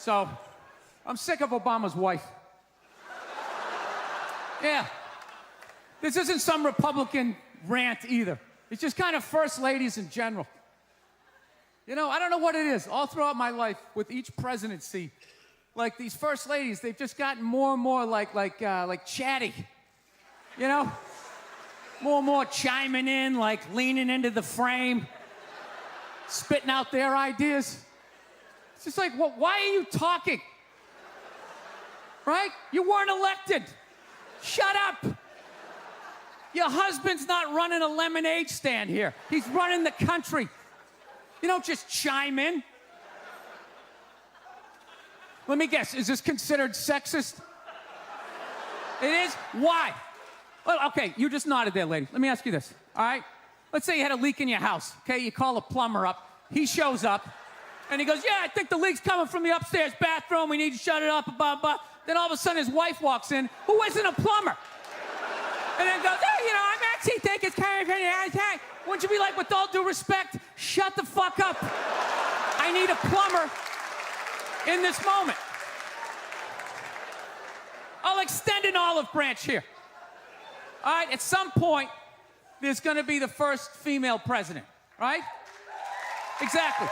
So, I'm sick of Obama's wife. Yeah. This isn't some Republican rant either. It's just kind of first ladies in general. You know, I don't know what it is. All throughout my life, with each presidency, like these first ladies, they've just gotten more and more like chatty. You know? More and more chiming in, like leaning into the frame, spitting out their ideas. It's just like, well, why are you talking? Right? You weren't elected. Shut up. Your husband's not running a lemonade stand here. He's running the country. You don't just chime in. Let me guess, is this considered sexist? It is? Why? Well, okay, you just nodded there, lady. Let me ask you this, all right? Let's say you had a leak in your house, okay? You call a plumber up. He shows up, and he goes, yeah, I think the leak's coming from the upstairs bathroom. We need to shut it up, blah, blah. Then all of a sudden, his wife walks in, who isn't a plumber. And then goes, hey, you know, I'm actually thinking it's kind of... Wouldn't you be like, with all due respect, shut the fuck up. I need a plumber in this moment. I'll extend an olive branch here. All right, at some point, there's going to be the first female president, right? Exactly.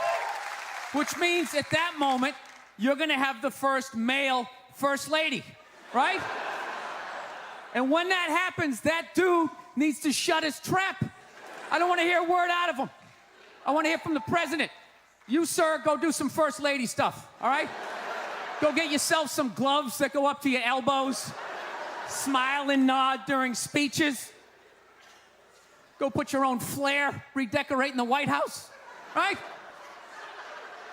Which means at that moment, you're going to have the first male first lady, right? And when that happens, that dude needs to shut his trap. I don't want to hear a word out of him. I want to hear from the president. You, sir, go do some first lady stuff, all right? Go get yourself some gloves that go up to your elbows. Smile and nod during speeches. Go put your own flair redecorating the White House, right?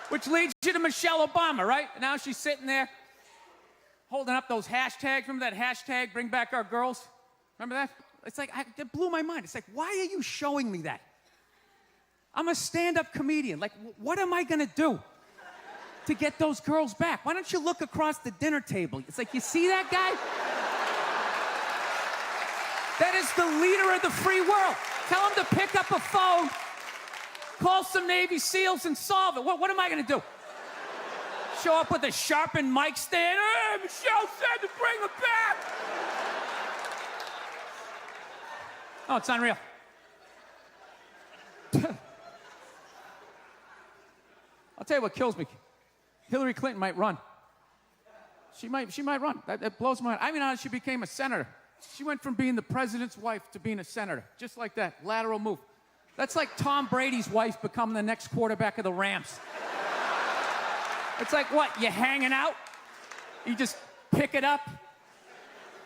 Which leads you to Michelle Obama, right? And now she's sitting there holding up those hashtags. Remember that hashtag, bring back our girls? Remember that? It's like, it blew my mind. It's like, why are you showing me that? I'm a stand-up comedian. Like, what am I gonna do to get those girls back? Why don't you look across the dinner table? It's like, you see that guy? That is the leader of the free world. Tell him to pick up a phone, call some Navy SEALs and solve it. What am I gonna do? Show up with a sharpened mic stand? Hey, Michelle said to bring him back. Oh, it's unreal. I'll tell you what kills me. Hillary Clinton might run. She might run. That blows my mind. I mean, how she became a senator. She went from being the president's wife to being a senator. Just like that. Lateral move. That's like Tom Brady's wife becoming the next quarterback of the Rams. It's like, what, you hanging out? You just pick it up?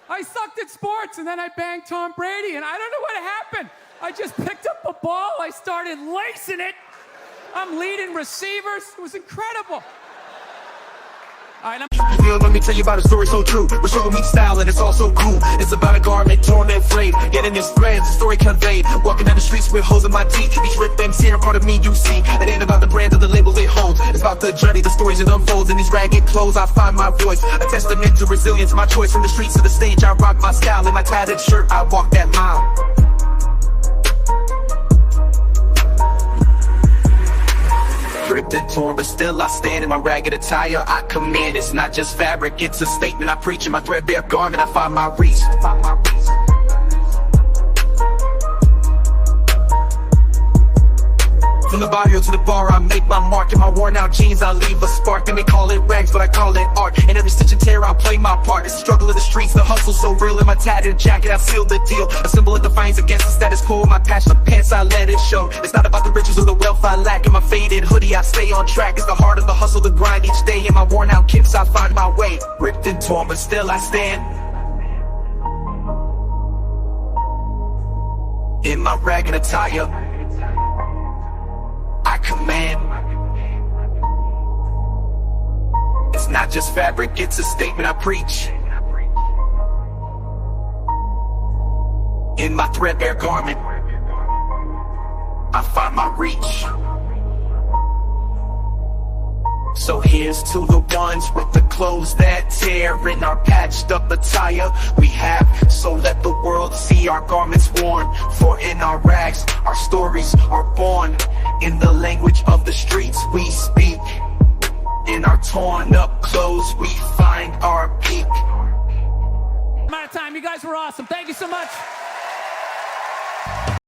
I sucked at sports, and then I banged Tom Brady, and I don't know what happened. I just picked up a ball. I started lacing it. I'm leading receivers. It was incredible. All right, let me tell you about a story so true. We're showing me style and it's all so cool. It's about a garment torn and frayed, yet in its threads, the story conveyed. Walking down the streets with holes in my teeth. Each ripped and tear part of me you see. It ain't about the brand or the label it holds. It's about the journey, the stories it unfolds. In these ragged clothes I find my voice. A testament to resilience, my choice. From the streets to the stage I rock my style. In my tattered shirt I walk that mile. Ripped and torn, but still I stand in my ragged attire. I command, it's not just fabric, it's a statement I preach. In my threadbare garment, I find my reach. From the barrio to the bar, I make my mark. In my worn out jeans, I leave a spark. They may call it rags, but I call it art. In every stitch and tear, I play my part. It's the struggle of the streets, the hustle so real. In my tattered jacket, I seal the deal. A symbol of defiance against the status quo. My passion of pants, I let it show. It's not about the riches or the wealth I lack. In my faded hoodie, I stay on track. It's the heart of the hustle, the grind each day. In my worn out kicks, I find my way. Ripped and torn, but still I stand. In my ragged attire, I command. It's not just fabric, it's a statement I preach. In my threadbare garment, I find my reach. So here's to the ones with the clothes that tear. In our patched up attire we have, so let the world see our garments worn. For in our rags, our stories are born. In the language of the streets we speak. In our torn up clothes, we find our peak. I'm out of time. You guys were awesome. Thank you so much.